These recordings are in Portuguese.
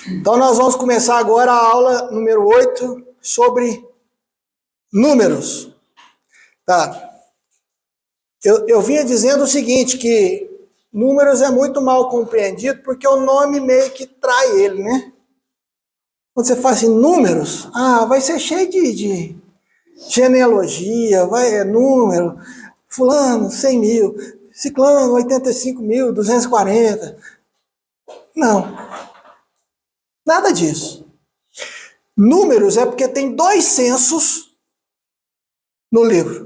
Então nós vamos começar agora a aula número 8 sobre números. Tá? Eu vinha dizendo o seguinte, que números é muito mal compreendido porque o nome meio que trai ele, né? Quando você fala assim, números, vai ser cheio de genealogia, número, fulano, 100 mil, ciclano, 85.240. Não, nada disso. Números é porque tem 2 censos no livro.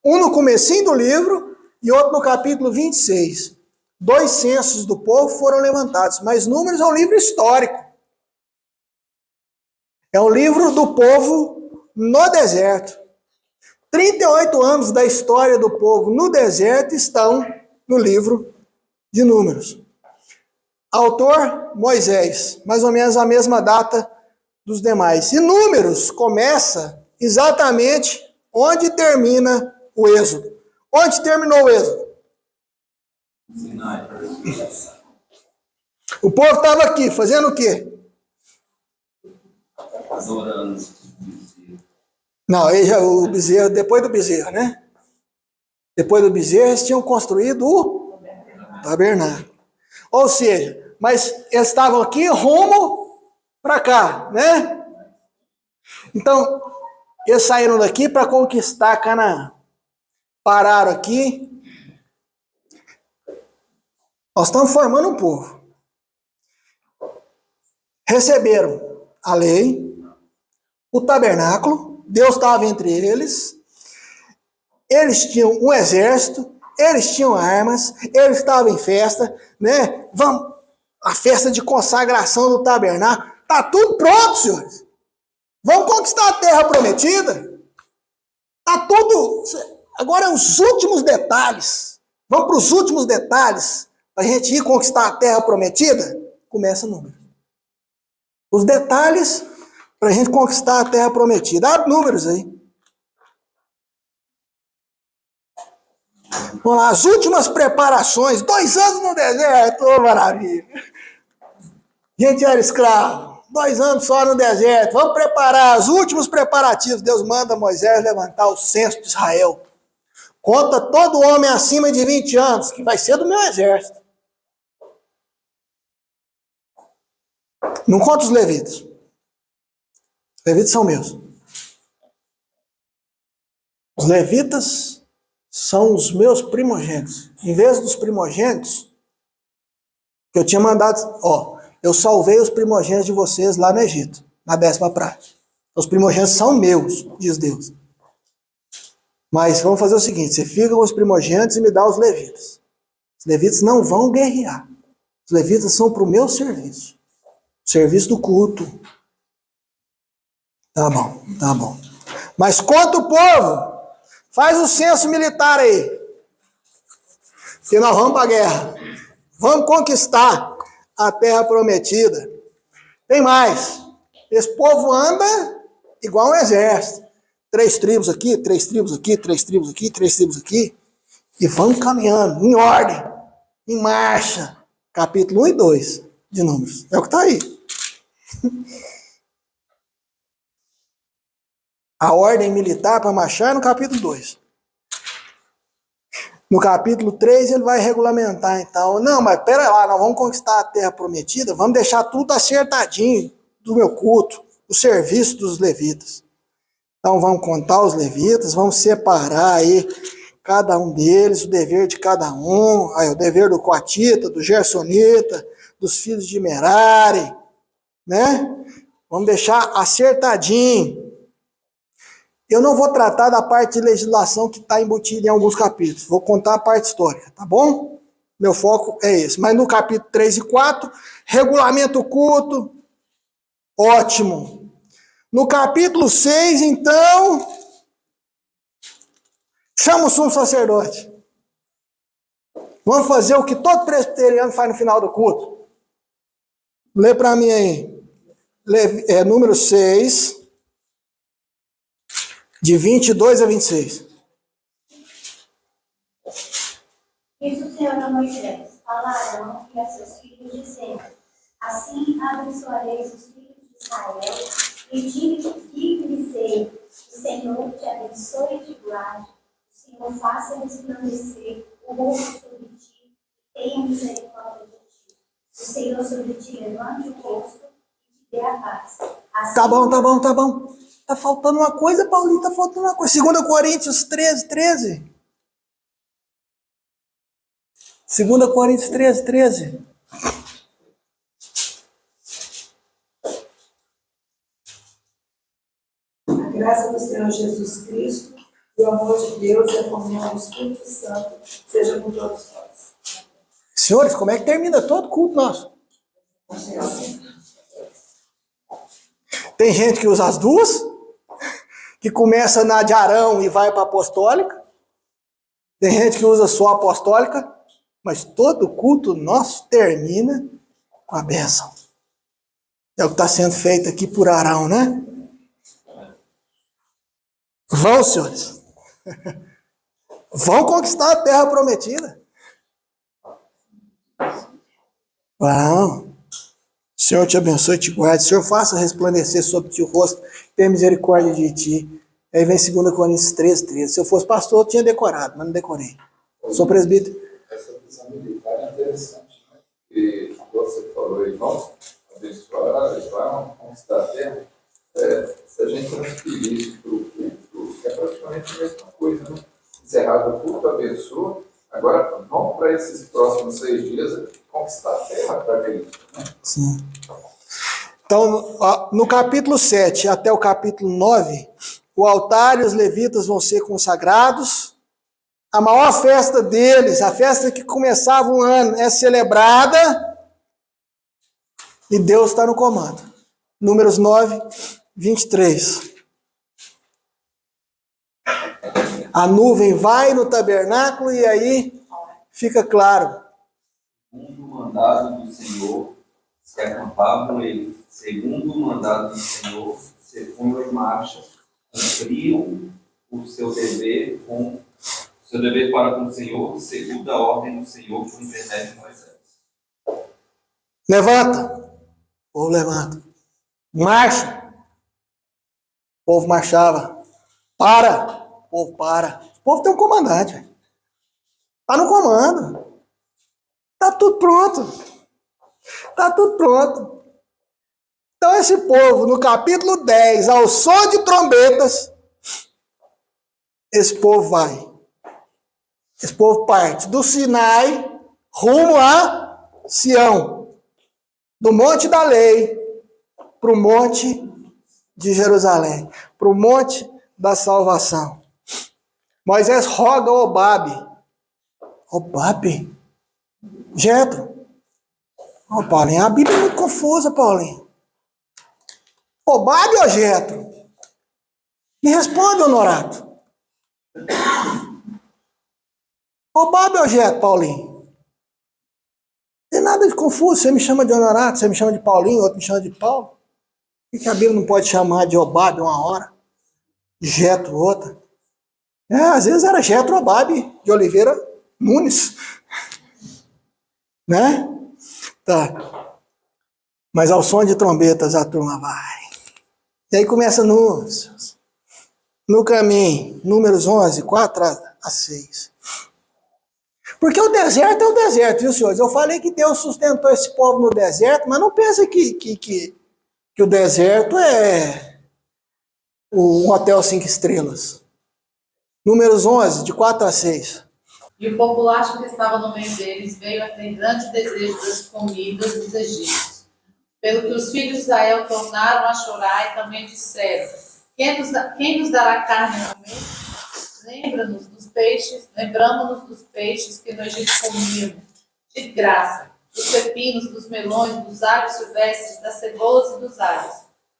Um no comecinho do livro e outro no capítulo 26. 2 censos do povo foram levantados, mas Números é um livro histórico. É um livro do povo no deserto. 38 anos da história do povo no deserto estão no livro de Números. Autor, Moisés, mais ou menos a mesma data dos demais. E Números começa exatamente onde termina o Êxodo. Onde terminou o Êxodo? O povo estava aqui, fazendo o quê? Adorando. Não, o bezerro, depois do bezerro, né? Depois do bezerro, eles tinham construído o tabernáculo. Ou seja, mas eles estavam aqui rumo para cá, né? Então, eles saíram daqui para conquistar Canaã. Pararam aqui. Nós estamos formando um povo. Receberam a lei, o tabernáculo, Deus estava entre eles. Eles tinham um exército, eles tinham armas, eles estavam em festa, né? Vamos, a festa de consagração do tabernáculo. Está tudo pronto, senhores. Vamos conquistar a terra prometida. Está tudo. Agora é os últimos detalhes. Vamos para os últimos detalhes para a gente ir conquistar a terra prometida. Começa o número. Os detalhes para a gente conquistar a terra prometida. Abre números aí. Vamos lá, as últimas preparações. 2 anos no deserto, maravilha. Gente era escravo. 2 anos só no deserto. Vamos preparar os últimos preparativos. Deus manda Moisés levantar o censo de Israel. Conta todo homem acima de 20 anos, que vai ser do meu exército. Não conta os levitas. Os levitas são meus. Os levitas são os meus primogênitos. Em vez dos primogênitos, que eu tinha mandado, eu salvei os primogênitos de vocês lá no Egito, na 10ª praga. Os primogênitos são meus, diz Deus. Mas vamos fazer o seguinte, você fica com os primogênitos e me dá os levitas. Os levitas não vão guerrear. Os levitas são para o meu serviço. O serviço do culto. Tá bom. Mas conta o povo. Faz o censo militar aí. Que nós vamos para a guerra. Vamos conquistar a terra prometida. Tem mais. Esse povo anda igual um exército. 3 tribos aqui, 3 tribos aqui, 3 tribos aqui, 3 tribos aqui. E vamos caminhando, em ordem, em marcha. Capítulo 1 e 2 de Números. É o que está aí. A ordem militar para marchar no capítulo 2. No capítulo 3 ele vai regulamentar, então, não, mas pera lá, nós vamos conquistar a terra prometida, vamos deixar tudo acertadinho do meu culto, o serviço dos levitas. Então vamos contar os levitas, vamos separar aí cada um deles, o dever de cada um, o dever do coatita, do gersonita, dos filhos de Merari, né? Vamos deixar acertadinho. Eu não vou tratar da parte de legislação que está embutida em alguns capítulos. Vou contar a parte histórica, tá bom? Meu foco é esse. Mas no capítulo 3 e 4, regulamento culto, ótimo. No capítulo 6, então, chama o sumo sacerdote. Vamos fazer o que todo presbiteriano faz no final do culto. Lê para mim aí. Número 6, de 22 a 26. Disse o Senhor a Moisés: Fala a Arão e a seus filhos, dizendo: Assim abençoareis os filhos de Israel, e dignizei, o Senhor te abençoe e te guarde, o Senhor faça resplandecer o rosto sobre ti, e tenha misericórdia de ti. O Senhor sobre ti levante o rosto e te dê a paz. Assim, Tá bom, tá bom, tá bom. Tá faltando uma coisa, Paulinho, tá faltando uma coisa. 2 Coríntios 13, 13. 2 Coríntios 13, 13. A graça do Senhor Jesus Cristo, o amor de Deus e a comunhão do Espírito Santo seja com todos nós. Senhores, como é que termina todo culto nosso? Tem gente que usa as duas, que começa na de Arão e vai para a apostólica. Tem gente que usa só a apostólica, mas todo culto nosso termina com a bênção. É o que está sendo feito aqui por Arão, né? Vão, senhores. Vão conquistar a terra prometida. Vão. O Senhor te abençoe e te guarde. O Senhor faça resplandecer sobre ti o rosto, tenha misericórdia de ti. Aí vem 2 Coríntios 13, 13. Se eu fosse pastor, eu tinha decorado, mas não decorei. Sou presbítero. Essa visão militar é interessante, né? E você falou aí, vamos abençoar, conquistar a terra. Se a gente transferir isso para o culto, é praticamente a mesma coisa, né? Encerrado o culto, abençoa. Agora, vamos para esses próximos 6 dias conquistar a terra para Cristo, né? Sim. Então, no capítulo 7 até o capítulo 9, o altar e os levitas vão ser consagrados. A maior festa deles, a festa que começava um ano, é celebrada e Deus está no comando. Números 9, 23. A nuvem vai no tabernáculo e aí fica claro. Segundo o mandado do Senhor, se acampavam eles. Segundo o mandado do Senhor, se punham em marcha, cumpriam o seu dever para com o Senhor, segundo a ordem do Senhor por intermédio de Moisés. Levanta. O povo levanta. Marcha. O povo marchava. Para. O povo para. O povo tem um comandante. Está no comando. Está tudo pronto. Está tudo pronto. Então esse povo, no capítulo 10, ao som de trombetas, esse povo vai. Esse povo parte do Sinai rumo a Sião. Do Monte da Lei para o Monte de Jerusalém. Para o Monte da Salvação. Moisés roga a Obabe. Obabe? Jetro. Ô, Paulinho, a Bíblia é muito confusa, Paulinho. Obabe ou Jetro? Me responde, Honorato. Obabe ou Jetro, Paulinho? Não tem nada de confuso. Você me chama de Honorato, você me chama de Paulinho, outro me chama de Paulo. Por que a Bíblia não pode chamar de Obabe uma hora? Jetro outra? Às vezes era Jetro Obabe de Oliveira Nunes. Né? Tá. Mas ao som de trombetas a turma vai. E aí começa no caminho, Números 11, 4 a 6. Porque o deserto é o deserto, viu, senhores? Eu falei que Deus sustentou esse povo no deserto, mas não pensa que o deserto é um hotel 5 estrelas. Números 11, de 4 a 6. E o populacho que estava no meio deles veio a ter grande desejo das comidas dos egípcios. Pelo que os filhos de Israel tornaram a chorar e também disseram: quem nos dará carne a comer? Lembramos-nos dos peixes que no Egito comíamos, de graça, dos pepinos, dos melões, dos alhos silvestres, das cebolas e dos alhos.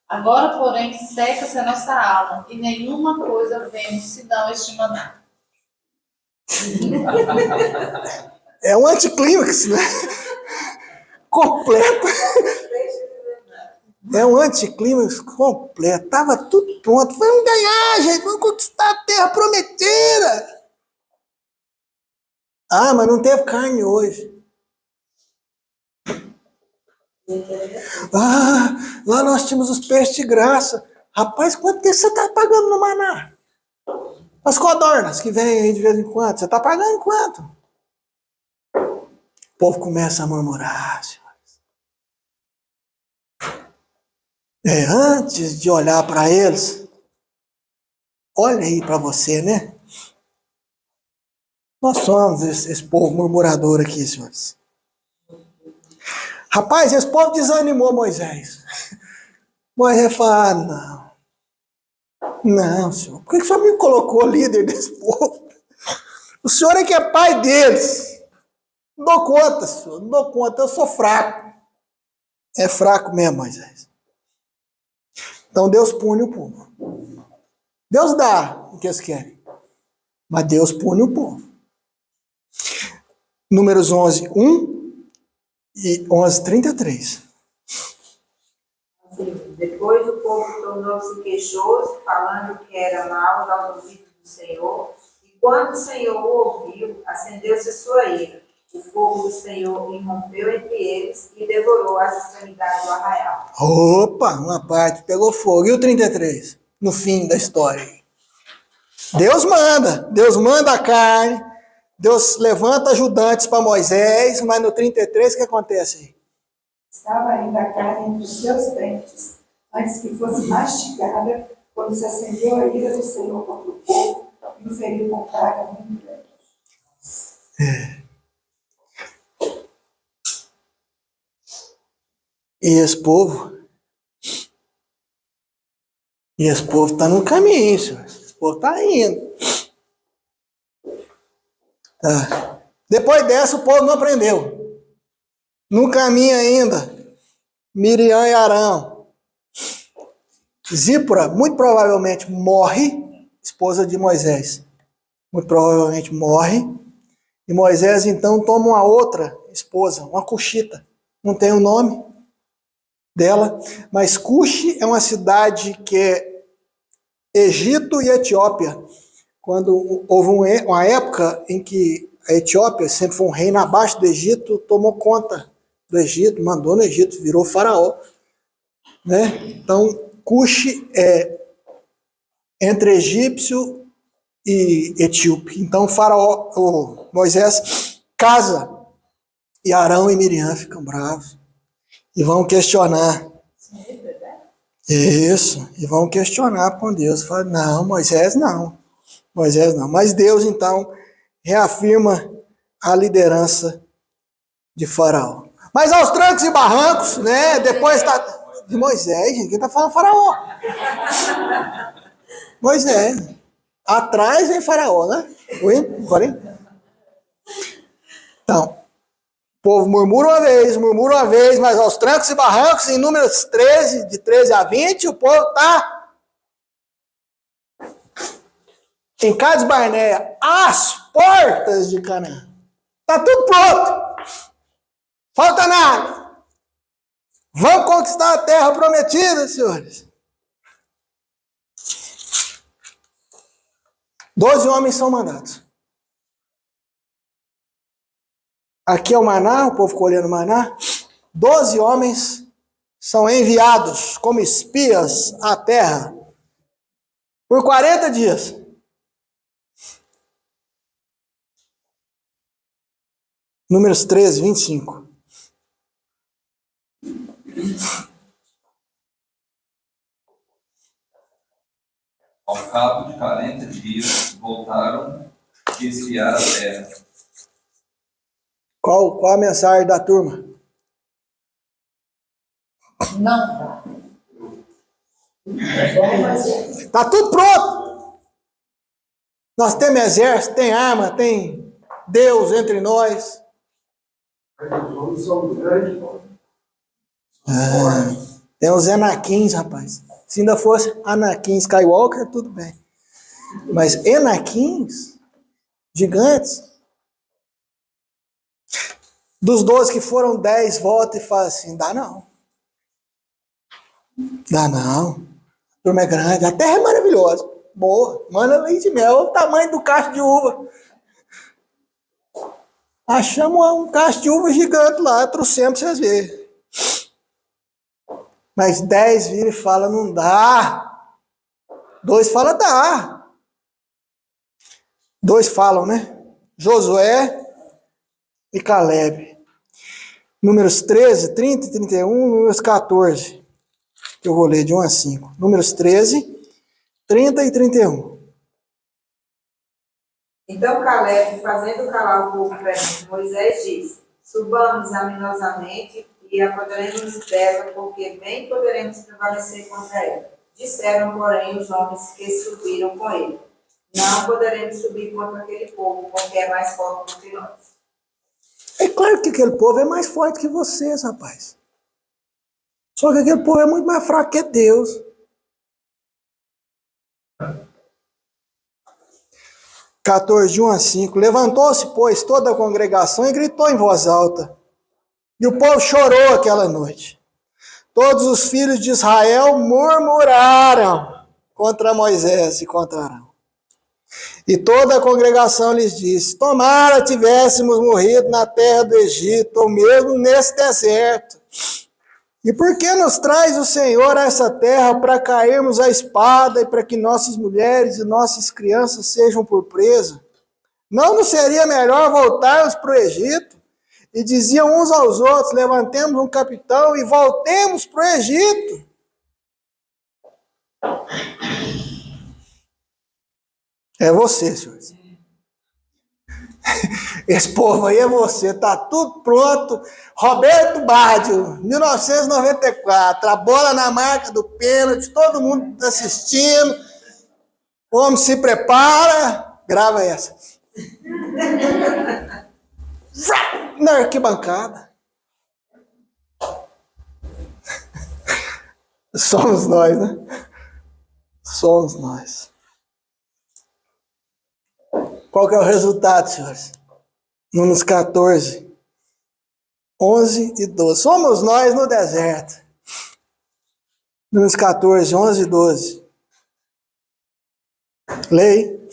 Agora, porém, seca-se a nossa alma, e nenhuma coisa vemos senão este maná. É um anticlímax, né? Completo. É um anticlímax completo. Tava tudo pronto. Vamos ganhar, gente. Vamos conquistar a terra prometida. Ah, mas não teve carne hoje. Ah, lá nós tínhamos os peixes de graça. Rapaz, quanto que você está pagando no maná? As codornas que vêm aí de vez em quando, você está pagando quanto? O povo começa a murmurar, senhores. Antes de olhar para eles, olha aí para você, né? Nós somos esse povo murmurador aqui, senhores. Rapaz, esse povo desanimou Moisés. Moisés fala, não, senhor, por que o senhor me colocou líder desse povo? O senhor é que é pai deles. Não dou conta, senhor, não dou conta, eu sou fraco. É fraco mesmo, Moisés. Então Deus pune o povo. Deus dá o que eles querem, mas Deus pune o povo. Números 11, 1 e 11, 33. Assim, depois o povo tornou-se queixoso, falando que era mal aos ouvidos do Senhor. E quando o Senhor o ouviu, acendeu-se a sua ira. O fogo do Senhor irrompeu entre eles e devorou as extremidades do arraial. Opa, uma parte pegou fogo. E o 33? No fim da história. Deus manda a carne, Deus levanta ajudantes para Moisés, mas no 33 o que acontece aí? Estava ainda a carne entre os seus dentes, antes que fosse mastigada, quando se acendeu a ira do Senhor contra o povo e o feriu com praga muito grande. E esse povo está no caminho, senhor. Esse povo está indo. Tá. Depois dessa, o povo não aprendeu. No caminho ainda, Miriam e Arão. Zípora, muito provavelmente, morre, esposa de Moisés. Muito provavelmente morre. E Moisés, então, toma uma outra esposa, uma cuxita. Não tem o nome dela, mas Cuxi é uma cidade que é Egito e Etiópia. Quando houve uma época em que a Etiópia sempre foi um reino abaixo do Egito, tomou conta do Egito, mandou no Egito, virou faraó. Né? Então, Cuxi é entre egípcio e etíope. Então, Moisés casa e Arão e Miriam ficam bravos e vão questionar. Isso, e vão questionar com Deus. Fala, não, Moisés não. Mas Deus, então, reafirma a liderança de Faraó. Mas aos trancos e barrancos, né? Depois de Moisés, gente, quem está falando Faraó? Moisés. Atrás vem Faraó, né? Então, o povo murmura uma vez, mas aos trancos e barrancos, em Números 13, de 13 a 20, o povo está em Cades Barneia, às portas de Canaã. Está tudo pronto. Falta nada. Vamos conquistar a terra prometida, senhores. 12 homens são mandados. Aqui é o maná, o povo colhendo maná. 12 homens são enviados como espias à terra por 40 dias. Números 13, 25. Ao cabo de 40 dias, voltaram de espiar a terra. Qual a mensagem da turma? Não dá. Está tudo pronto. Nós temos exército, tem arma, tem Deus entre nós. Tem os Anaquins, rapaz. Se ainda fosse Anakin Skywalker, tudo bem. Mas Anaquins, gigantes. Dos 12 que foram, 10 voltam e falam assim, dá não. Dá não. A turma é grande, a terra é maravilhosa. Boa, manda leite de mel, o tamanho do cacho de uva. Achamos um cacho de uva gigante lá, trouxemos pra vocês verem. Mas 10 viram e falam, não dá. 2 falam, dá. 2 falam, né? Josué e Caleb. Números 13, 30 e 31, números 14. Que eu vou ler de 1 a 5. Números 13, 30 e 31. Então Caleb, fazendo calar o povo perante Moisés, disse: subamos aminosamente e apoderemos dela, porque bem poderemos prevalecer contra ela. Disseram, porém, os homens que subiram com ele: não poderemos subir contra aquele povo, porque é mais forte do que nós. É claro que aquele povo é mais forte que vocês, rapaz. Só que aquele povo é muito mais fraco que Deus. De 1 a 5. Levantou-se, pois, toda a congregação e gritou em voz alta. E o povo chorou aquela noite. Todos os filhos de Israel murmuraram contra Moisés e contra Arão. E toda a congregação lhes disse: tomara tivéssemos morrido na terra do Egito, ou mesmo nesse deserto. E por que nos traz o Senhor a essa terra para cairmos à espada e para que nossas mulheres e nossas crianças sejam por presa? Não nos seria melhor voltarmos para o Egito? E diziam uns aos outros: levantemos um capitão e voltemos para o Egito. É você, senhores. Esse povo aí é você, tá tudo pronto. Roberto Baggio, 1994, a bola na marca do pênalti, todo mundo tá assistindo. O homem se prepara, grava essa. Na arquibancada. Somos nós, né? Somos nós. Qual que é o resultado, senhores? Números 14, 11 e 12. Somos nós no deserto. Números 14, 11 e 12. Lei.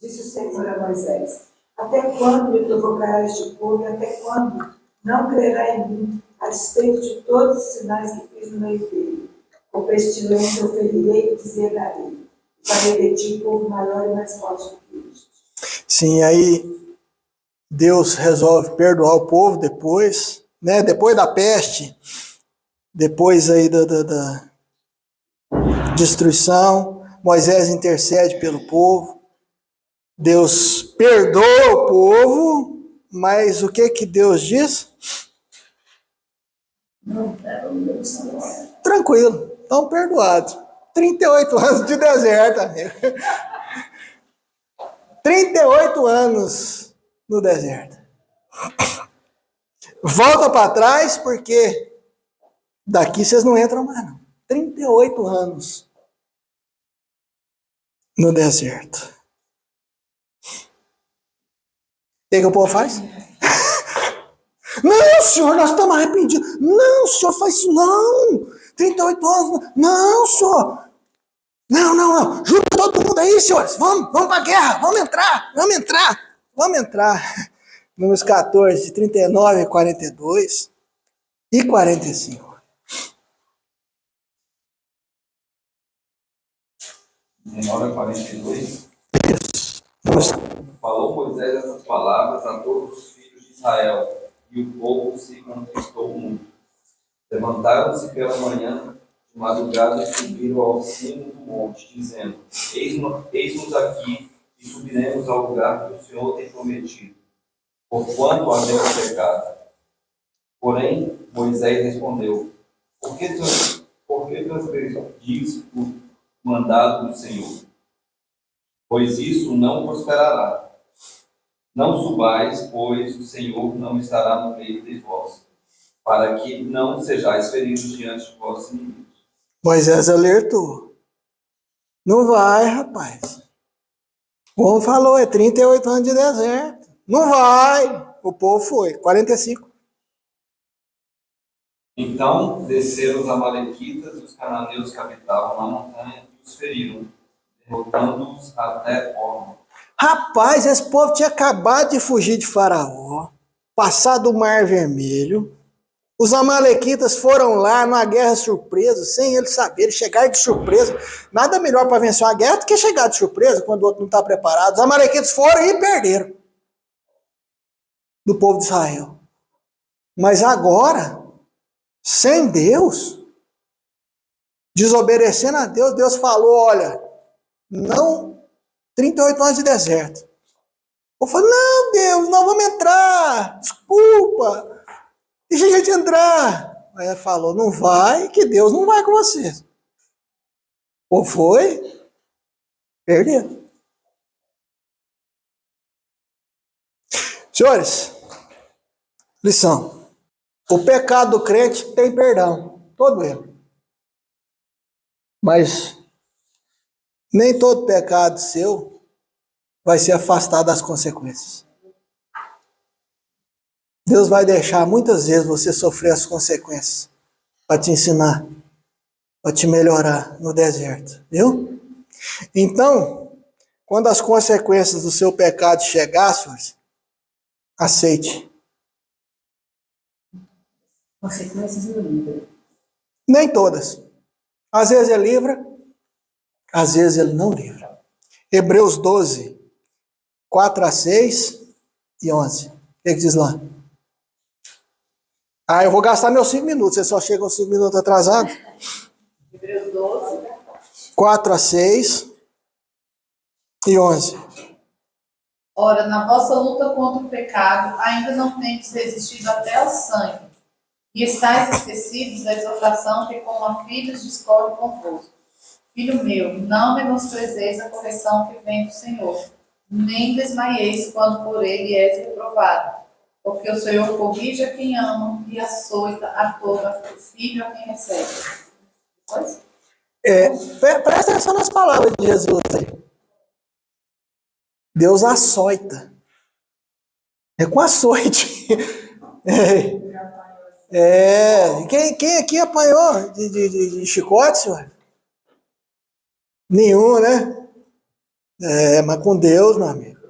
Disse o Senhor a Moisés: até quando me provocará este povo e até quando não crerá em mim, a despeito de todos os sinais que fiz no meio dele? Com pestilência eu ferirei e deserdalei. Farei de ti um povo maior e mais forte do que este. Sim, aí Deus resolve perdoar o povo depois, né? Depois da peste, depois aí da destruição, Moisés intercede pelo povo, Deus perdoa o povo, mas o que Deus diz? Tranquilo, estão perdoados. 38 anos de deserto, amigo. 38 anos no deserto. Volta para trás, porque daqui vocês não entram mais, não. 38 anos no deserto. O que o povo faz? Não, senhor, nós estamos arrependidos. Não, senhor, faz isso não. 38 anos, não, senhor. Não. Junta todo mundo aí, senhores. Vamos para a guerra. Vamos entrar. Números 14, 39, 42 e 45. 19 a 42. Falou Moisés essas palavras a todos os filhos de Israel, e o povo se contristou muito. Levantaram-se pela manhã, de madrugada, e subiram ao cimo do monte, dizendo: Eis-nos aqui, e subiremos ao lugar que o Senhor tem prometido, porquanto havemos pecado. Porém, Moisés respondeu: Por que transgredis o mandado do Senhor? Pois isso não prosperará. Não subais, pois o Senhor não estará no meio de vós, para que não sejais feridos diante de vossos inimigos. Moisés alertou. Não vai, rapaz. Como falou, é 38 anos de deserto. Não vai. O povo foi. 45. Então desceram os amalequitas e os cananeus que habitavam na montanha e os feriram, derrotando-os até Horma. Rapaz, esse povo tinha acabado de fugir de Faraó, passar do Mar Vermelho. Os amalequitas foram lá numa guerra surpresa, sem eles saberem, chegaram de surpresa. Nada melhor para vencer uma guerra do que chegar de surpresa quando o outro não está preparado. Os amalequitas foram e perderam do povo de Israel. Mas agora, sem Deus, desobedecendo a Deus, Deus falou, olha, não, 38 anos de deserto. Eu falei, não, Deus, nós vamos entrar, desculpa, deixa a gente entrar. Aí ele falou, não vai, que Deus não vai com vocês. Ou foi, perdeu. Senhores, lição. O pecado do crente tem perdão, todo ele. Mas nem todo pecado seu vai ser afastado das consequências. Deus vai deixar muitas vezes você sofrer as consequências para te ensinar, para te melhorar no deserto, viu? Então, quando as consequências do seu pecado chegar, senhores, aceite. Consequências no livro. Nem todas. Às vezes ele livra, às vezes ele não livra. Hebreus 12, 4-6 e 11. O que diz lá? Eu vou gastar meus 5 minutos, vocês só chegam 5 minutos atrasados. Hebreus 12. 4-6 e 11. Ora, na vossa luta contra o pecado, ainda não tendes resistido até ao sangue, e estáis esquecidos da exortação que, como a filhos, discorre convosco. Filho meu, não menosprezeis a correção que vem do Senhor, nem desmaieis quando por ele és reprovado. Porque o Senhor corrige a quem ama e açoita a todo o filho a quem recebe. Depois? Presta atenção nas palavras de Jesus aí. Deus açoita. É com açoite. Quem aqui apanhou de chicote, senhor? Nenhum, né? Mas com Deus, meu amigo.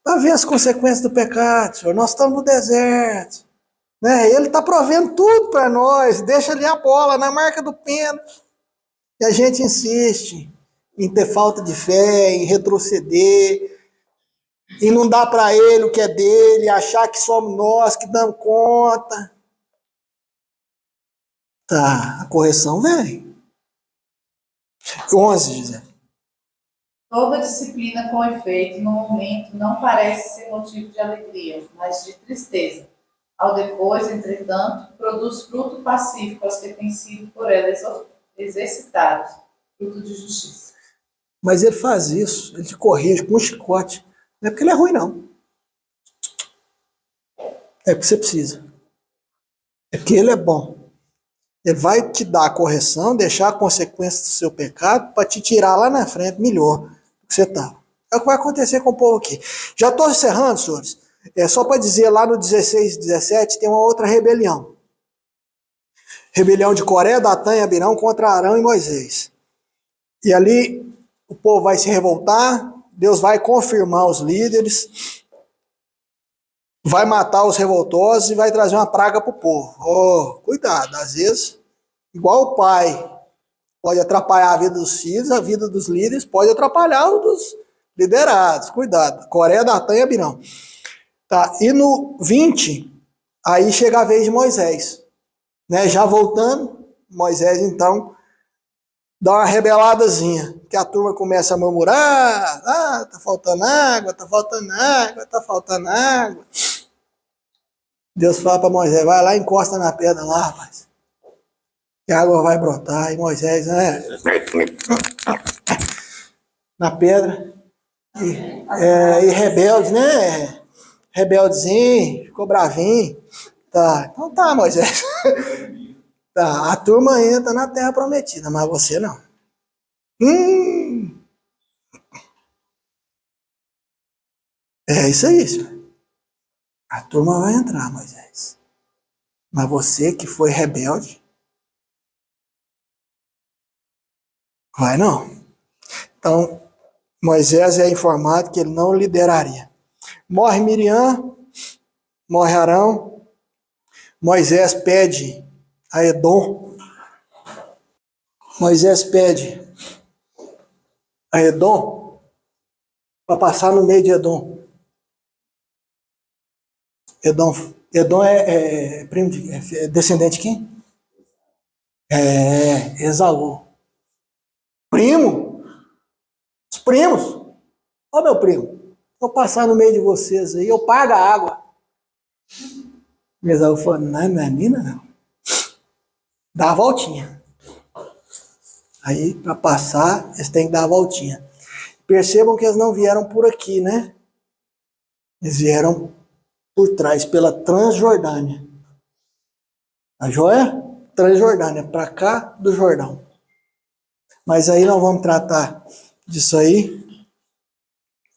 Para ver as consequências do pecado, senhor. Nós estamos no deserto. Né? Ele está provendo tudo para nós. Deixa ali a bola na marca do pênalti. E a gente insiste em ter falta de fé, em retroceder, em não dar para ele o que é dele, achar que somos nós que damos conta. Tá, a correção vem. 11, José. Toda disciplina com efeito, no momento, não parece ser motivo de alegria, mas de tristeza. Ao depois, entretanto, produz fruto pacífico aos que têm sido por ela exercitados, fruto de justiça. Mas ele faz isso, ele te corrige com um chicote. Não é porque ele é ruim, não. É porque você precisa. É porque ele é bom. Ele vai te dar a correção, deixar a consequência do seu pecado para te tirar lá na frente melhor do que você está. É o que vai acontecer com o povo aqui. Já estou encerrando, senhores. Só para dizer, lá no 16 e 17 tem uma outra rebelião. Rebelião de Coré, Datã e Abirão contra Arão e Moisés. E ali o povo vai se revoltar, Deus vai confirmar os líderes, vai matar os revoltosos e vai trazer uma praga para o povo. Cuidado, às vezes, igual o pai pode atrapalhar a vida dos filhos, a vida dos líderes pode atrapalhar o dos liderados. Cuidado, Coré, Datã e Abirão. Tá, e no 20, aí chega a vez de Moisés. Né? Já voltando, Moisés então dá uma rebeladazinha, que a turma começa a murmurar, tá faltando água, tá faltando água, tá faltando água. Deus fala para Moisés, vai lá e encosta na pedra lá, rapaz, que a água vai brotar. E Moisés, na pedra, e rebelde, né? Rebeldezinho, ficou bravinho. Tá, então tá, Moisés. Tá, a turma entra na terra prometida, mas você não. É isso aí, senhor. A turma vai entrar, Moisés. Mas você que foi rebelde, vai não. Então, Moisés é informado que ele não lideraria. Morre Miriam, morre Arão, Moisés pede a Edom, para passar no meio de Edom. Edom primo é descendente de quem? Esaú. Primo? Os primos. Ó, meu primo, vou passar no meio de vocês aí, eu pago a água. Esaú falou, não é mina, não. Dá a voltinha. Aí, para passar, eles têm que dar a voltinha. Percebam que eles não vieram por aqui, né? Eles vieram por trás, pela Transjordânia. A joia? Transjordânia, para cá do Jordão. Mas aí nós vamos tratar disso aí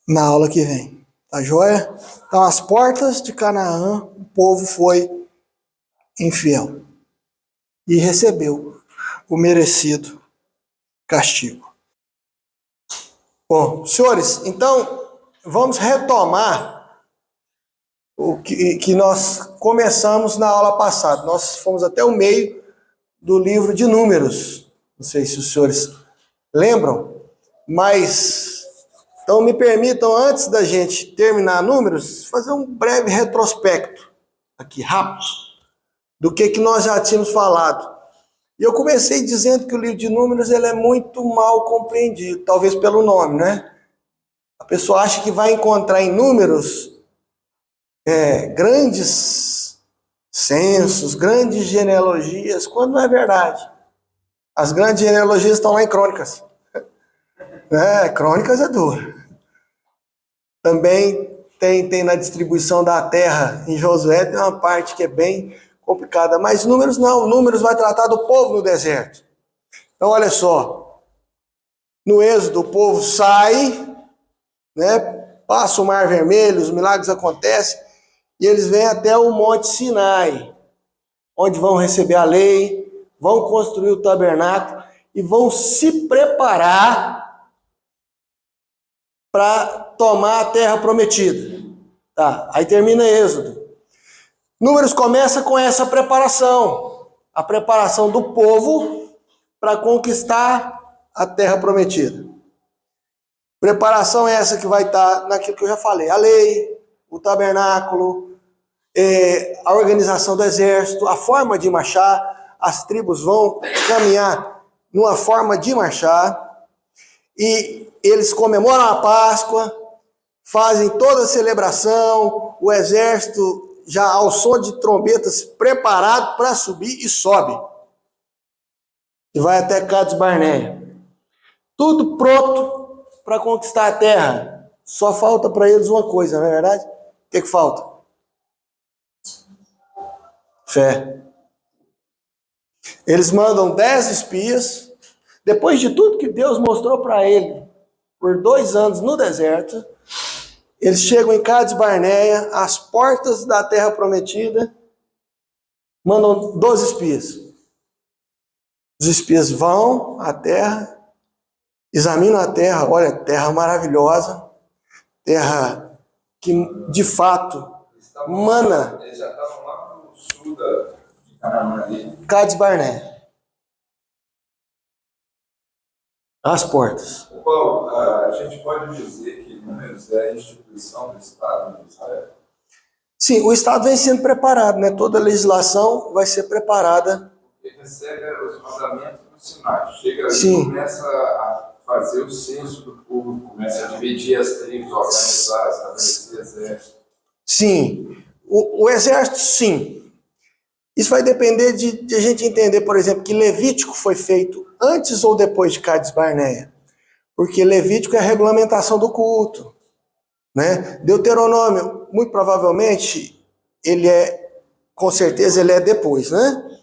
na aula que vem. Tá joia? Então, as portas de Canaã, o povo foi infiel e recebeu o merecido castigo. Bom, senhores, então vamos retomar o que nós começamos na aula passada. Nós fomos até o meio do livro de Números. Não sei se os senhores lembram, mas então me permitam, antes da gente terminar Números, fazer um breve retrospecto aqui, rápido, do que nós já tínhamos falado. E eu comecei dizendo que o livro de Números ele é muito mal compreendido, talvez pelo nome, né? A pessoa acha que vai encontrar em Números grandes censos, grandes genealogias, quando não é verdade. As grandes genealogias estão lá em Crônicas. Crônicas é duro. Também tem na distribuição da terra em Josué, tem uma parte que é bem complicada, mas Números não. Números vai tratar do povo no deserto. Então, olha só. No Êxodo, o povo sai, né, passa o Mar Vermelho, os milagres acontecem, e eles vêm até o Monte Sinai, onde vão receber a lei, vão construir o tabernáculo e vão se preparar para tomar a terra prometida. Tá, aí termina Êxodo. Números começa com essa preparação, a preparação do povo para conquistar a terra prometida. Preparação é essa que vai estar naquilo que eu já falei, a lei, o tabernáculo, a organização do exército, a forma de marchar, as tribos vão caminhar numa forma de marchar, e eles comemoram a Páscoa, fazem toda a celebração, o exército já ao som de trombetas preparado para subir e sobe. E vai até Cades Barneia. Tudo pronto para conquistar a terra. Só falta para eles uma coisa, não é verdade? O que falta? Fé. Eles mandam 10 espias. Depois de tudo que Deus mostrou para ele por 2 anos no deserto, eles chegam em Cades Barneia, às portas da terra prometida, mandam 12 espias. Os espias vão à terra, examinam a terra, olha, terra maravilhosa, terra que de fato mana. Eles já estavam lá no sul de Canaã ali. Cades Barneia. Às portas. Paulo, a gente pode dizer que Números é a instituição do Estado de Israel? Sim, o Estado vem sendo preparado, né? Toda a legislação vai ser preparada. Ele recebe os mandamentos do Sinai, chega Sim. e começa a fazer o censo do povo, começa a dividir as tribos, organizar, estabelecer exército. Sim, o exército, sim. Isso vai depender de a gente entender, por exemplo, que Levítico foi feito antes ou depois de Cades Barneia. Porque Levítico é a regulamentação do culto, né? Deuteronômio, muito provavelmente, com certeza, ele é depois, né?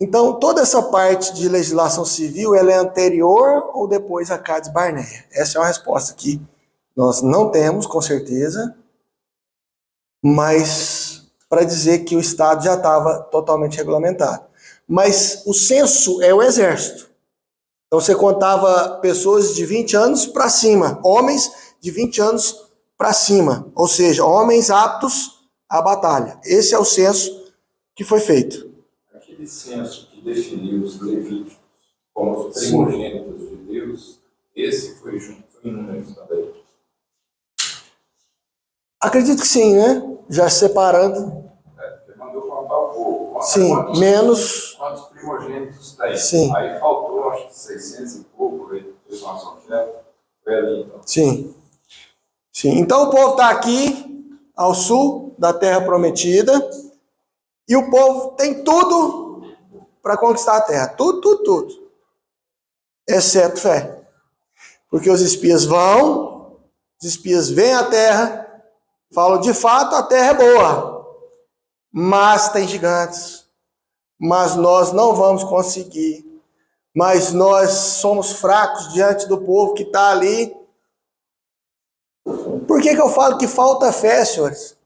Então, toda essa parte de legislação civil, ela é anterior ou depois a Cades Barneia? Essa é uma resposta que nós não temos, com certeza, mas para dizer que o Estado já estava totalmente regulamentado. Mas o censo é o exército. Então você contava pessoas de 20 anos para cima, homens de 20 anos para cima, ou seja, homens aptos à batalha. Esse é o censo que foi feito. Aquele censo que definiu os levíticos como os primogênitos de Deus, esse foi em números também. Acredito que sim, né? Já separando. Ele mandou contar o povo. Conta Sim, menos. quantos primogênitos tem. Sim. Aí faltou, acho que 600 e pouco, ele fez uma oferta. Foi ali, então. Sim. Sim. Então o povo está aqui, ao sul da terra prometida, e o povo tem tudo para conquistar a terra. Tudo, tudo, tudo. Exceto fé. Porque os espias vão, os espias veem a terra, falam, de fato a terra é boa, mas tem gigantes, mas nós não vamos conseguir, mas nós somos fracos diante do povo que está ali. Por que eu falo que falta fé, senhores?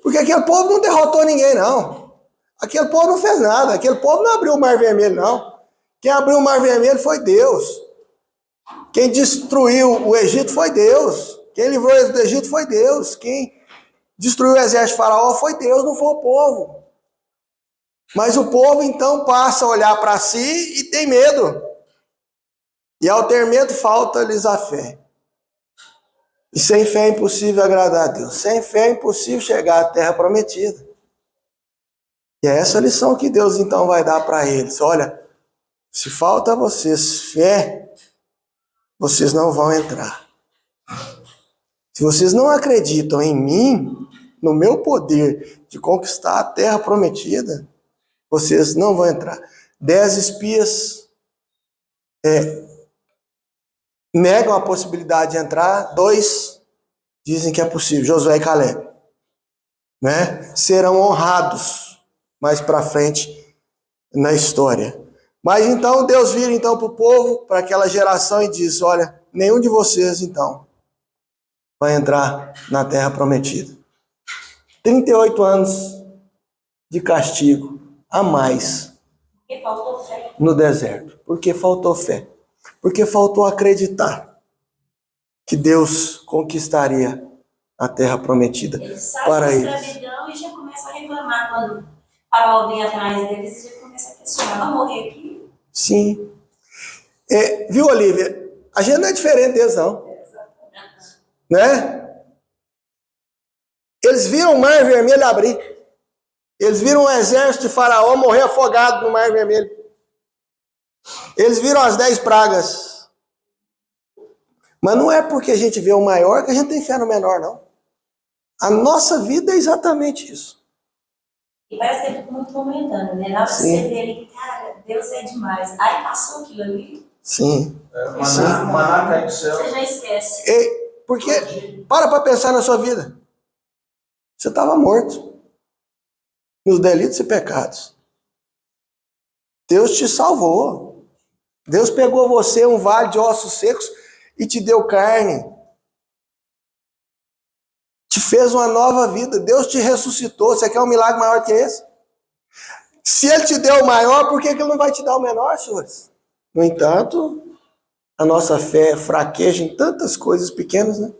Porque aquele povo não derrotou ninguém, não. Aquele povo não fez nada, aquele povo não abriu o Mar Vermelho, não. Quem abriu o Mar Vermelho foi Deus. Quem destruiu o Egito foi Deus. Quem livrou eles do Egito foi Deus. Quem destruiu o exército de Faraó foi Deus, não foi o povo. Mas o povo então passa a olhar para si e tem medo. E ao ter medo, falta-lhes a fé. E sem fé é impossível agradar a Deus. Sem fé é impossível chegar à terra prometida. E é essa lição que Deus então vai dar para eles. Olha, se falta a vocês fé, vocês não vão entrar. Se vocês não acreditam em mim, no meu poder de conquistar a terra prometida, vocês não vão entrar. 10 espias negam a possibilidade de entrar, 2 dizem que é possível, Josué e Caleb. Né? Serão honrados mais para frente na história. Mas então Deus vira então para o povo, para aquela geração e diz, olha, nenhum de vocês então vai entrar na terra prometida. 38 anos de castigo a mais Porque faltou fé. no deserto. Porque faltou fé. Porque faltou acreditar que Deus conquistaria a terra prometida Eles saem para da eles. escravidão e já começam a reclamar quando Faraó vem atrás deles e já começa a questionar, vai morrer aqui? Sim. Viu, Olívia? A gente não é diferente deles, não. Né? Eles viram o Mar Vermelho abrir. Eles viram o exército de Faraó morrer afogado no Mar Vermelho. Eles viram as 10 pragas. Mas não é porque a gente vê o maior que a gente tem fé no menor, não. A nossa vida é exatamente isso. E parece que é tudo muito momentâneo, né? Na hora que Sim. você vê ali, cara, Deus é demais. Aí passou aquilo ali, Sim. Maná cai do céu. você já esquece. Porque, para pensar na sua vida. Você estava morto. Nos delitos e pecados. Deus te salvou. Deus pegou você, um vale de ossos secos, e te deu carne. Te fez uma nova vida. Deus te ressuscitou. Você quer um milagre maior que esse? Se Ele te deu o maior, por que Ele não vai te dar o menor, senhores? No entanto, a nossa fé fraqueja em tantas coisas pequenas, né?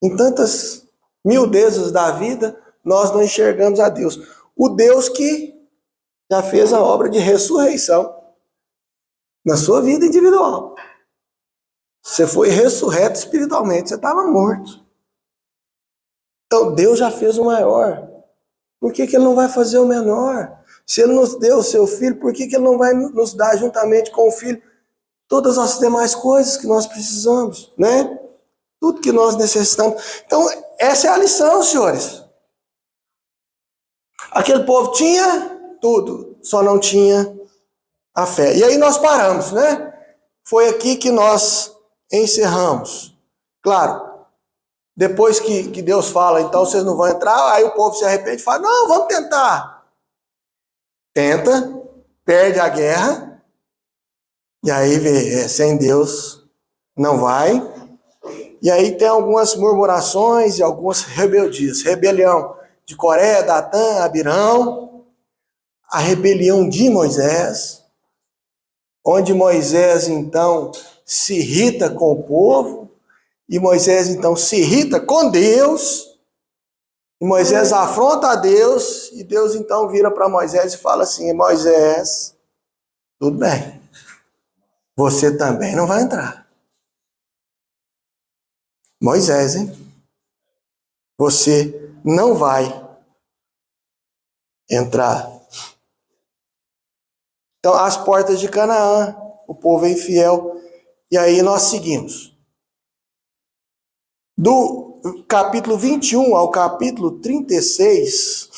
Em tantas miudezas da vida, nós não enxergamos a Deus. O Deus que já fez a obra de ressurreição na sua vida individual. Você foi ressurreto espiritualmente, você estava morto. Então Deus já fez o maior. Por que Ele não vai fazer o menor? Se Ele nos deu o seu filho, por que Ele não vai nos dar juntamente com o filho todas as demais coisas que nós precisamos, né? Tudo que nós necessitamos. Então, essa é a lição, senhores. Aquele povo tinha tudo, só não tinha a fé. E aí nós paramos, né? Foi aqui que nós encerramos. Claro, depois que Deus fala, então vocês não vão entrar, aí o povo se arrepende e fala, não, vamos tentar. Tenta, perde a guerra, e aí vê, sem Deus não vai. E aí tem algumas murmurações e algumas rebeldias. Rebelião de Coré, Datã, Abirão. A rebelião de Moisés, onde Moisés então se irrita com o povo, e Moisés então se irrita com Deus, E Moisés afronta a Deus, e Deus então vira para Moisés e fala assim: Moisés, tudo bem, você também não vai entrar. Moisés, hein? Você não vai entrar. Então, as portas de Canaã, o povo é infiel, e aí nós seguimos. Do capítulo 21 ao capítulo 36,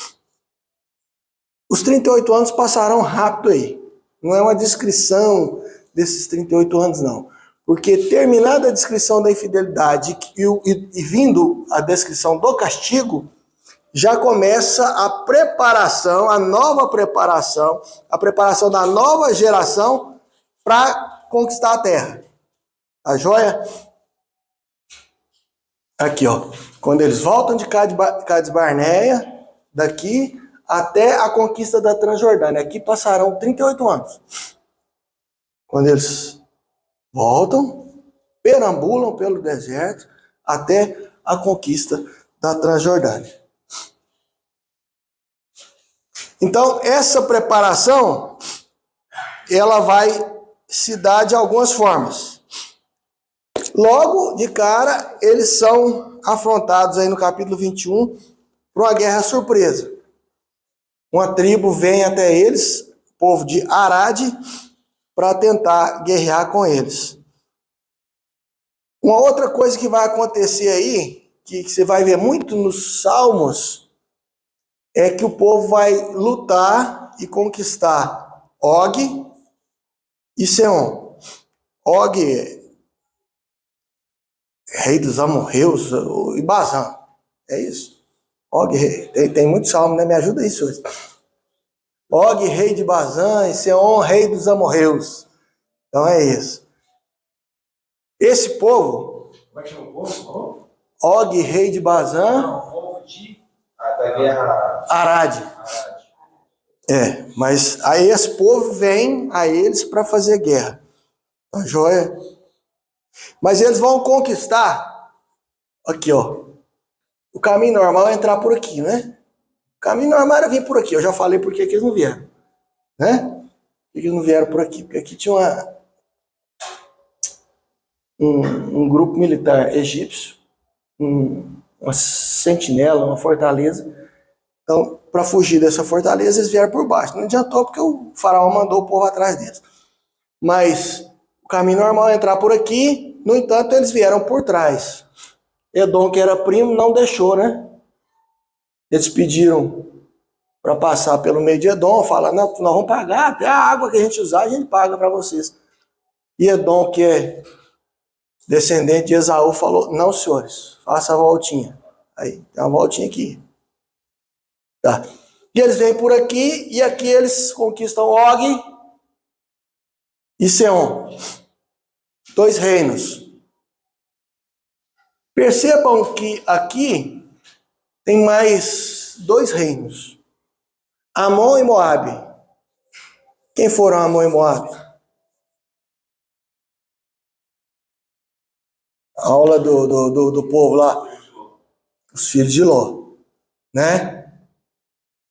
os 38 anos passaram rápido aí. Não é uma descrição desses 38 anos, não. Porque terminada a descrição da infidelidade e vindo a descrição do castigo, já começa a preparação, a nova preparação, a preparação da nova geração para conquistar a terra. A joia? Aqui, ó. Quando eles voltam de Cades Barneia, daqui até a conquista da Transjordânia. Aqui passarão 38 anos. Quando eles voltam, perambulam pelo deserto até a conquista da Transjordânia. Então, essa preparação, ela vai se dar de algumas formas. Logo, de cara, eles são afrontados aí no capítulo 21 por uma guerra surpresa. Uma tribo vem até eles, o povo de Arade, para tentar guerrear com eles. Uma outra coisa que vai acontecer aí, que você vai ver muito nos Salmos, é que o povo vai lutar e conquistar Og e Seom. Og, rei dos amorreus, e Bazã. É isso? Og, tem muito salmo, né? Me ajuda isso hoje. Og, rei de Bazã, e Seom, rei dos amorreus. Então é isso. Esse povo... Como é que chama o povo? Og, rei de Bazã... Não, o povo da guerra... Arade. Mas aí esse povo vem a eles para fazer guerra. Tá joia? Mas eles vão conquistar... Aqui, ó. O caminho normal é entrar por aqui, né? O caminho normal era vir por aqui. Eu já falei por que eles não vieram. Né? Por que eles não vieram por aqui? Porque aqui tinha um grupo militar egípcio, uma sentinela, uma fortaleza. Então, para fugir dessa fortaleza, eles vieram por baixo. Não adiantou porque o faraó mandou o povo atrás deles. Mas o caminho normal é entrar por aqui. No entanto, eles vieram por trás. Edom, que era primo, não deixou, né? Eles pediram para passar pelo meio de Edom, falaram, não, nós vamos pagar, até a água que a gente usar, a gente paga para vocês. E Edom, que é descendente de Esaú, falou, não, senhores, faça a voltinha. Aí, tem uma voltinha aqui. Tá. E eles vêm por aqui, e aqui eles conquistam Og e Seom. 2 reinos. Percebam que aqui tem mais 2 reinos. Amon e Moabe. Quem foram Amon e Moabe? A aula do povo lá. Os filhos de Ló. Né?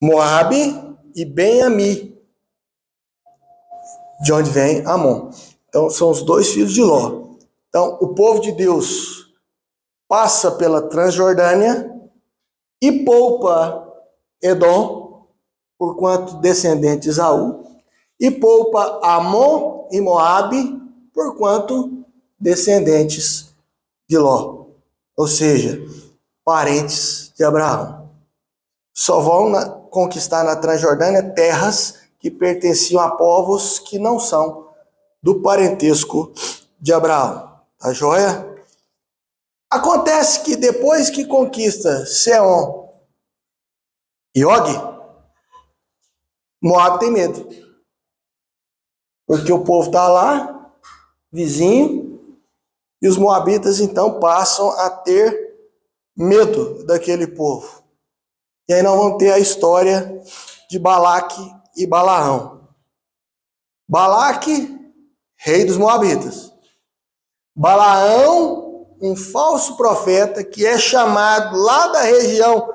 Moabe e Ben-Ami. De onde vem Amon. Então são os 2 filhos de Ló. Então o povo de Deus passa pela Transjordânia e poupa Edom, porquanto descendente de Esaú, e poupa Amon e Moabe, porquanto descendentes de Ló, ou seja, parentes de Abraão. Só vão conquistar na Transjordânia terras que pertenciam a povos que não são do parentesco de Abraão. Tá joia? Acontece que depois que conquista Seom e Og, Moab tem medo. Porque o povo está lá, vizinho, e os moabitas então passam a ter medo daquele povo. E aí nós vamos ter a história de Balaque e Balaão. Balaque, rei dos moabitas. Balaão, um falso profeta que é chamado lá da região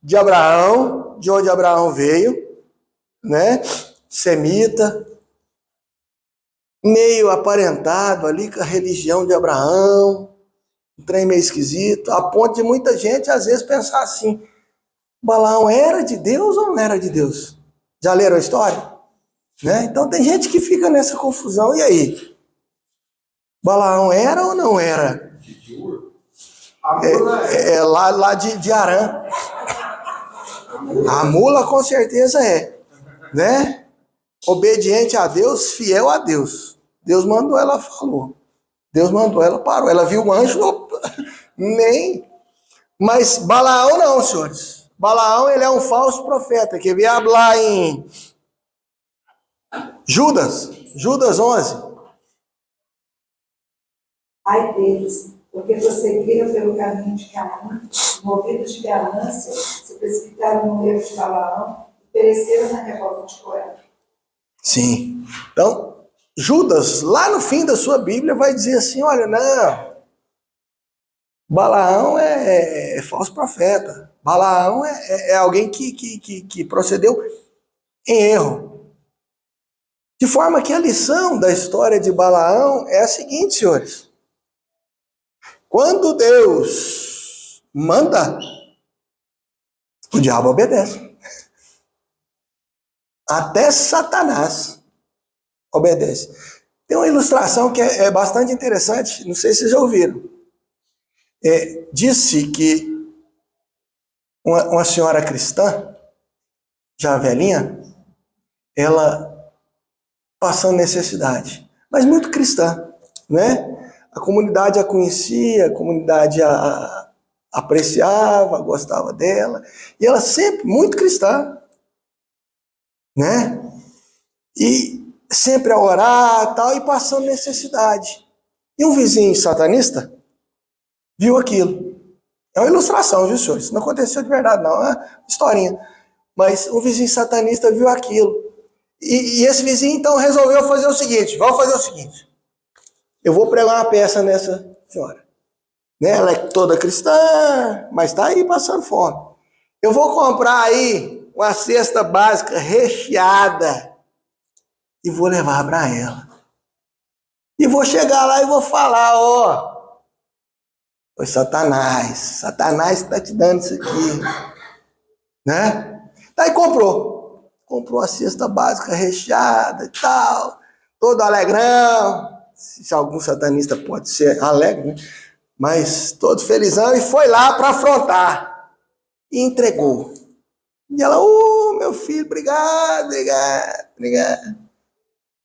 de Abraão, de onde Abraão veio, né? Semita, meio aparentado ali com a religião de Abraão, um trem meio esquisito, a ponto de muita gente às vezes pensar assim: Balaão era de Deus ou não era de Deus? Já leram a história? Né? Então tem gente que fica nessa confusão. E aí? Balaão era ou não era? Lá de Arã. A mula com certeza é, né? Obediente a Deus, fiel a Deus. Deus mandou, ela falou. Deus mandou, ela parou. Ela viu o anjo, nem. Mas Balaão não, senhores. Balaão, ele é um falso profeta, que veio falar em Judas 11. Ai deles, porque prosseguiram pelo caminho de Caim, movidos de ganância, se precipitaram no erro de Balaão e pereceram na revolta de Coré. Sim. Então, Judas, lá no fim da sua Bíblia, vai dizer assim: olha, não, Balaão é falso profeta. Balaão é alguém que procedeu em erro. De forma que a lição da história de Balaão é a seguinte, senhores. Quando Deus manda, o diabo obedece. Até Satanás obedece. Tem uma ilustração que é bastante interessante, não sei se vocês já ouviram. Disse que uma senhora cristã, já velhinha, ela passando necessidade, mas muito cristã, né? A comunidade a conhecia, a comunidade a apreciava, gostava dela, e ela sempre muito cristã, né? E sempre a orar tal, e passando necessidade. E um vizinho satanista viu aquilo. É uma ilustração, viu, senhores? Isso não aconteceu de verdade, não. É uma historinha. Mas um vizinho satanista viu aquilo. E esse vizinho, então, resolveu fazer o seguinte. Vamos fazer o seguinte. Eu vou pregar uma peça nessa senhora. Né? Ela é toda cristã, mas está aí passando fome. Eu vou comprar aí uma cesta básica recheada e vou levar para ela. E vou chegar lá e vou falar: ó, foi Satanás está te dando isso aqui, né? Daí comprou a cesta básica recheada e tal, todo alegrão, se algum satanista pode ser alegre, né? Mas todo felizão, e foi lá para afrontar e entregou. E ela: meu filho, obrigado. E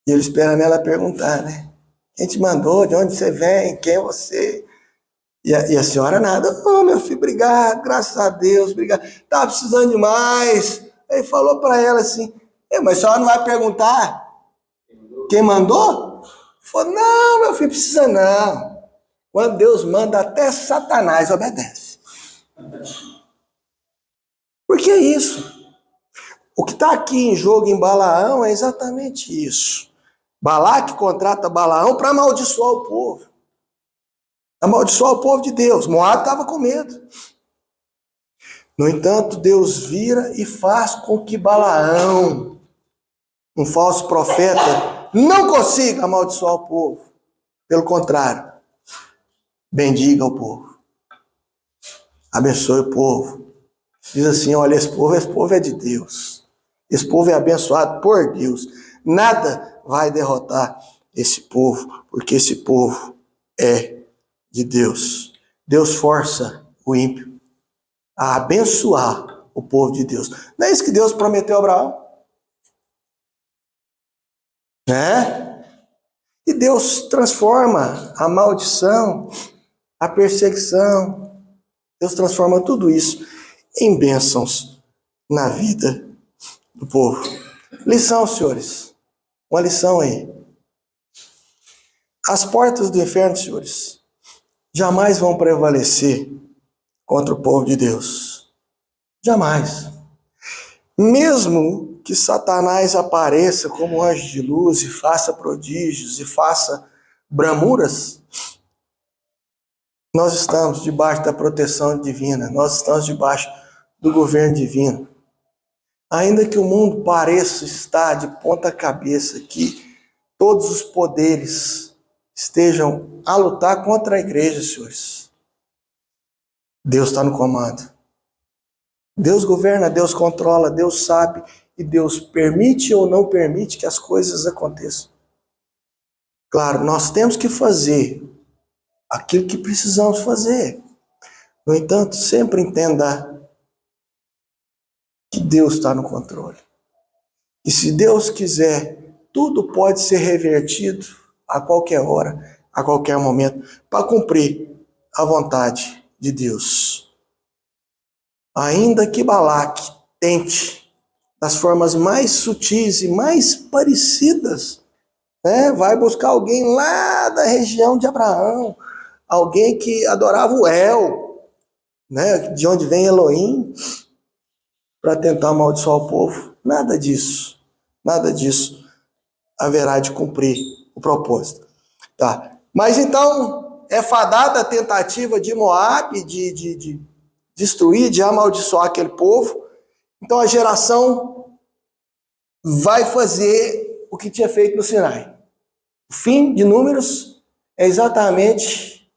ele esperando ela perguntar, né? Quem te mandou? De onde você vem? Quem é você? E a senhora nada. Meu filho, obrigado, graças a Deus, obrigado. Estava precisando demais. Aí falou para ela assim: mas a senhora não vai perguntar quem mandou? Falou: não, meu filho, precisa não. Quando Deus manda, até Satanás obedece. Por que isso? O que está aqui em jogo em Balaão é exatamente isso. Balaque contrata Balaão para amaldiçoar o povo. Amaldiçoar o povo de Deus. Moab estava com medo. No entanto, Deus vira e faz com que Balaão, um falso profeta, não consiga amaldiçoar o povo. Pelo contrário, bendiga o povo. Abençoe o povo. Diz assim: olha, esse povo é de Deus. Esse povo é abençoado por Deus. Nada vai derrotar esse povo, porque esse povo é de Deus. Deus força o ímpio a abençoar o povo de Deus. Não é isso que Deus prometeu a Abraão? Né? E Deus transforma a maldição, a perseguição, Deus transforma tudo isso em bênçãos na vida do povo. Lição, senhores. Uma lição aí. As portas do inferno, senhores, jamais vão prevalecer contra o povo de Deus. Jamais. Mesmo que Satanás apareça como anjo de luz e faça prodígios e faça bramuras, nós estamos debaixo da proteção divina, nós estamos debaixo do governo divino. Ainda que o mundo pareça estar de ponta cabeça, que todos os poderes estejam a lutar contra a igreja, senhores, Deus está no comando. Deus governa, Deus controla, Deus sabe e Deus permite ou não permite que as coisas aconteçam. Claro, nós temos que fazer aquilo que precisamos fazer. No entanto, sempre entenda que Deus está no controle. E se Deus quiser, tudo pode ser revertido a qualquer hora, a qualquer momento, para cumprir a vontade de Deus. Ainda que Balaque tente, das formas mais sutis e mais parecidas, vai buscar alguém lá da região de Abraão, alguém que adorava o El, de onde vem Elohim, para tentar amaldiçoar o povo. Nada disso haverá de cumprir o propósito. Tá. Mas então, é fadada a tentativa de Moabe de destruir, de amaldiçoar aquele povo. Então a geração vai fazer o que tinha feito no Sinai. O fim de Números é exatamente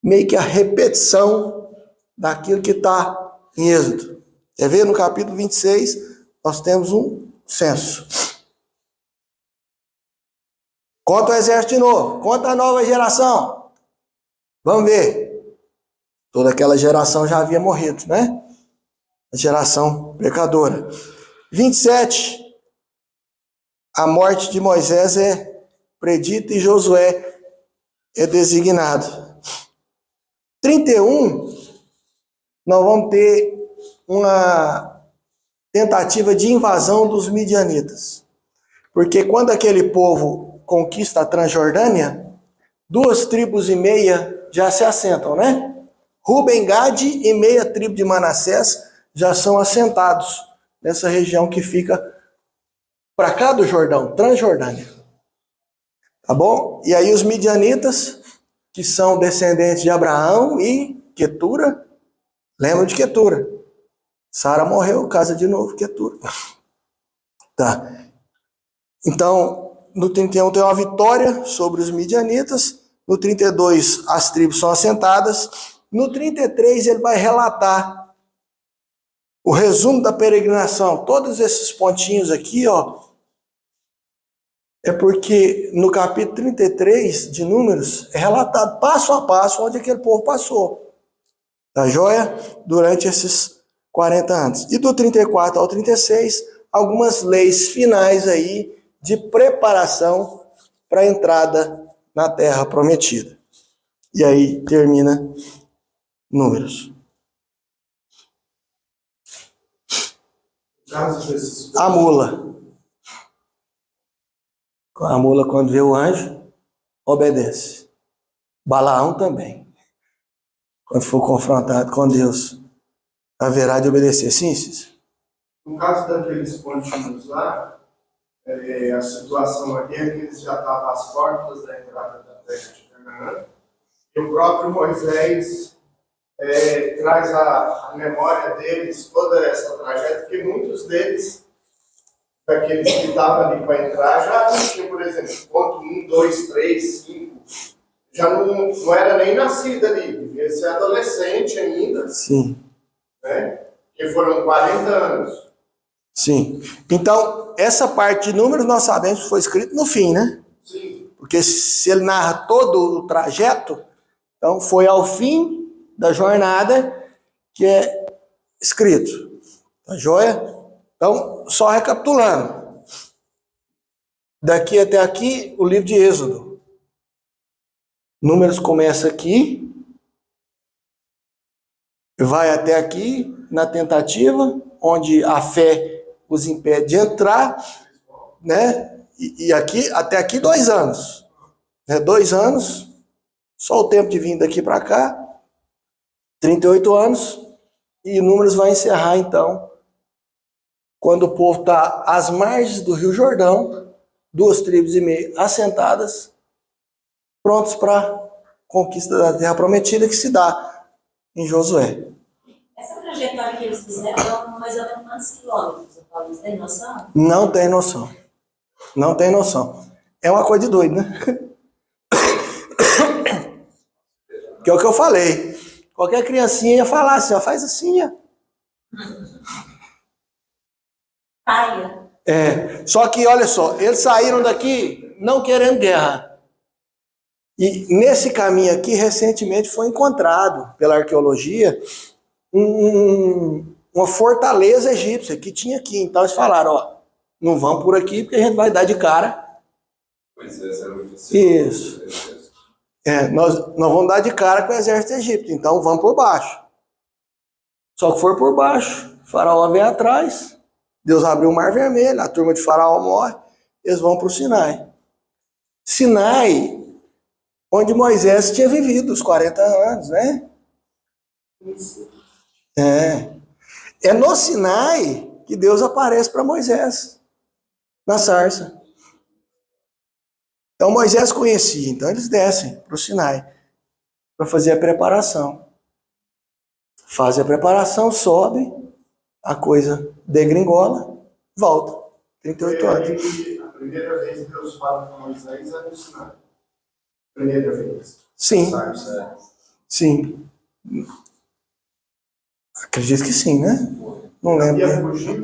meio que a repetição daquilo que está em Êxodo. Quer ver? No capítulo 26, nós temos um censo. Conta o exército de novo. Conta a nova geração. Vamos ver. Toda aquela geração já havia morrido, né? A geração pecadora. 27. A morte de Moisés é predita e Josué é designado. 31. Nós vamos ter uma tentativa de invasão dos midianitas. Porque quando aquele povo conquista a Transjordânia, 2,5 tribos já se assentam, né? Ruben, Gade e meia tribo de Manassés já são assentados nessa região que fica para cá do Jordão, Transjordânia. Tá bom? E aí os midianitas, que são descendentes de Abraão e Quetura, lembram de Quetura? Sara morreu, casa de novo, Quetura. Tá. Então, no 31 tem uma vitória sobre os midianitas. No 32, as tribos são assentadas. No 33, ele vai relatar o resumo da peregrinação. Todos esses pontinhos aqui, é porque no capítulo 33 de Números é relatado passo a passo onde aquele povo passou. Tá joia? Durante esses 40 anos. E do 34 ao 36, algumas leis finais aí de preparação para a entrada na terra prometida. E aí termina Números. A mula. A mula, quando vê o anjo, obedece. Balaão também. Quando for confrontado com Deus, haverá de obedecer. Sim, Cícero? No caso daqueles pontinhos lá, a situação aqui é que eles já estavam às portas da entrada da terra de Canaã, e o próprio Moisés traz a memória deles toda essa tragédia, porque muitos deles, daqueles que estavam ali para entrar, já tinham, por exemplo, ponto 1, 2, 3, 5, já não era nem nascido ali, devia ser adolescente ainda. Sim. Né? Que foram 40 anos. Sim. Então, essa parte de Números nós sabemos que foi escrito no fim, né? Sim. Porque se ele narra todo o trajeto, então foi ao fim da jornada que é escrito. Tá joia? Então, só recapitulando. Daqui até aqui, o livro de Êxodo. Números começa aqui, vai até aqui, na tentativa, onde a fé os impede de entrar, né? E aqui, até aqui 2 anos. 2 anos, só o tempo de vir daqui para cá, 38 anos, e Números vai encerrar, então, quando o povo está às margens do Rio Jordão, 2,5 tribos assentadas, prontos para a conquista da terra prometida que se dá em Josué. Essa trajetória que eles fizeram foram mais ou menos quantos quilômetros, Paulo? Você tem noção? Não tem noção. Não tem noção. É uma coisa de doido, né? Que é o que eu falei. Qualquer criancinha ia falar assim, ó, faz assim, ó. Paia. Só que, olha só, eles saíram daqui não querendo guerra. E nesse caminho aqui, recentemente, foi encontrado pela arqueologia uma fortaleza egípcia que tinha aqui. Então eles falaram, ó, não vamos por aqui porque a gente vai dar de cara. Pois é, era o Isso. Nós vamos dar de cara com o exército egípcio, então vamos por baixo. Só que for por baixo, o faraó vem atrás, Deus abriu o mar vermelho, a turma de faraó morre, eles vão para o Sinai. Sinai, onde Moisés tinha vivido os 40 anos, né? É no Sinai que Deus aparece para Moisés, na sarça. Então Moisés conhecia, então eles descem para o Sinai para fazer a preparação. Fazem a preparação, sobe, a coisa degringola, volta. 38 anos. A primeira vez que Deus fala com Moisés é no Sinai. Primeira vez. Sim, Sarça. sim. Acredito que sim, né? Não lembro. Ia fugir,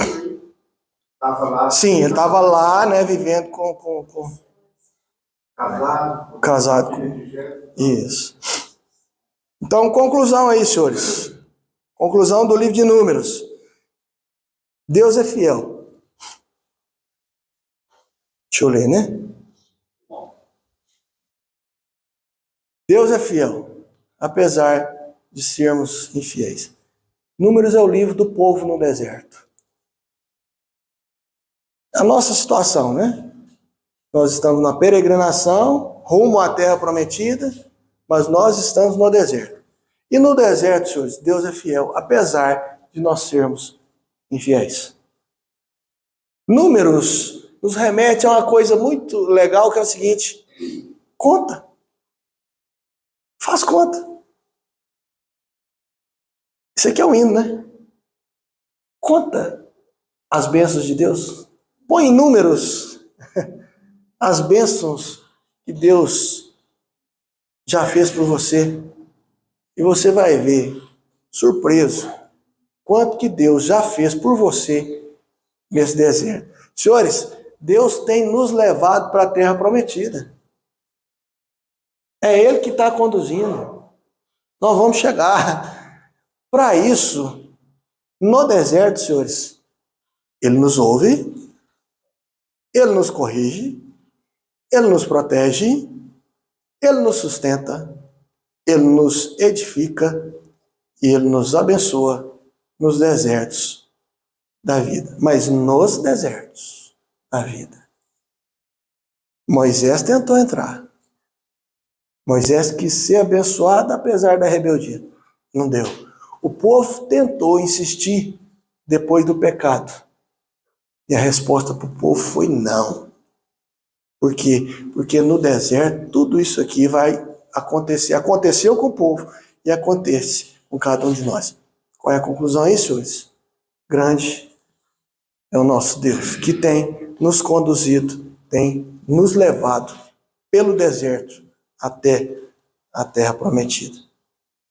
estava lá. Sim, ele estava lá, né, vivendo com Casado. casado com... Isso. Então, conclusão aí, senhores. Conclusão do livro de Números. Deus é fiel. Deixa eu ler, né? Deus é fiel, apesar de sermos infiéis. Números é o livro do povo no deserto. A nossa situação, né? Nós estamos na peregrinação, rumo à terra prometida, mas nós estamos no deserto. E no deserto, senhores, Deus é fiel, apesar de nós sermos infiéis. Números nos remete a uma coisa muito legal, que é o seguinte: conta. Faz conta. Isso aqui é um hino, né? Conta as bênçãos de Deus. Põe em números as bênçãos que Deus já fez por você. E você vai ver, surpreso, quanto que Deus já fez por você nesse deserto. Senhores, Deus tem nos levado para a terra prometida. É Ele que está conduzindo. Nós vamos chegar. Para isso, no deserto, senhores, Ele nos ouve, Ele nos corrige, Ele nos protege, Ele nos sustenta, Ele nos edifica e Ele nos abençoa nos desertos da vida. Mas nos desertos da vida. Moisés tentou entrar. Moisés quis ser abençoado apesar da rebeldia. Não deu. O povo tentou insistir depois do pecado. E a resposta para o povo foi não. Por quê? Porque no deserto tudo isso aqui vai acontecer. Aconteceu com o povo e acontece com cada um de nós. Qual é a conclusão aí, senhores? Grande é o nosso Deus, que tem nos conduzido, tem nos levado pelo deserto até a terra prometida.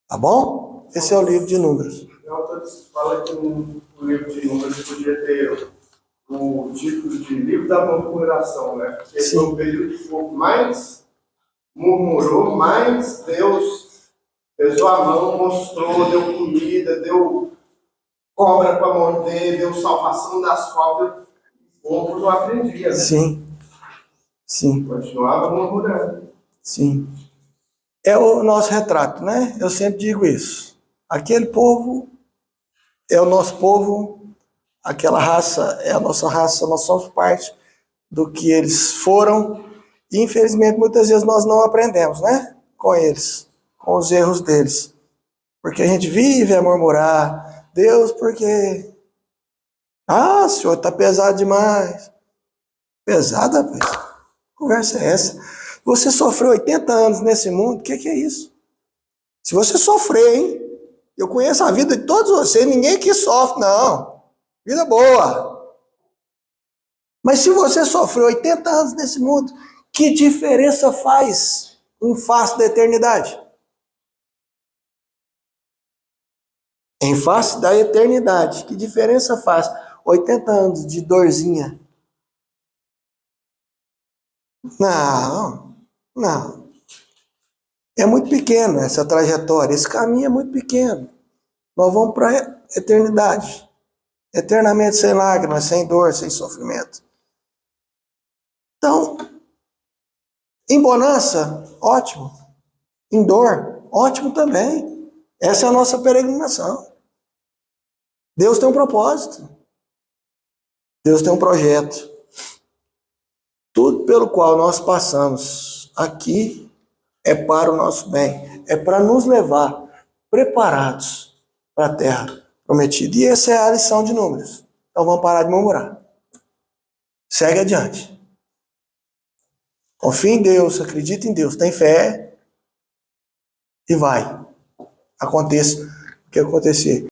Tá bom? Esse é o livro de Números. O autor fala que no livro de Números podia ter o título de Livro da Murmuração, né? Porque Sim. foi o período que o povo mais murmurou, mais Deus pesou a mão, mostrou, deu comida, deu cobra para morder, deu salvação das cobras. O povo não aprendia, né? Sim. Sim. Continuava murmurando. Sim. É o nosso retrato, né? Eu sempre digo isso. Aquele povo é o nosso povo, aquela raça é a nossa raça, nós somos parte do que eles foram. E, infelizmente, muitas vezes nós não aprendemos, né? Com eles, com os erros deles. Porque a gente vive a murmurar, Deus, porque... Ah, senhor, está pesado demais. Pesado, rapaz? Que conversa é essa? Você sofreu 80 anos nesse mundo, o que é isso? Se você sofrer, hein? Eu conheço a vida de todos vocês, ninguém aqui sofre, não. Vida boa. Mas se você sofreu 80 anos nesse mundo, que diferença faz em face da eternidade? Em face da eternidade, que diferença faz 80 anos de dorzinha? Não, não. É muito pequeno essa trajetória, esse caminho é muito pequeno. Nós vamos para a eternidade. Eternamente sem lágrimas, sem dor, sem sofrimento. Então, em bonança, ótimo. Em dor, ótimo também. Essa é a nossa peregrinação. Deus tem um propósito. Deus tem um projeto. Tudo pelo qual nós passamos aqui é para o nosso bem. É para nos levar preparados para a terra prometida. E essa é a lição de Números. Então vamos parar de murmurar. Segue adiante. Confia em Deus, acredita em Deus, tem fé e vai. Aconteça o que acontecer.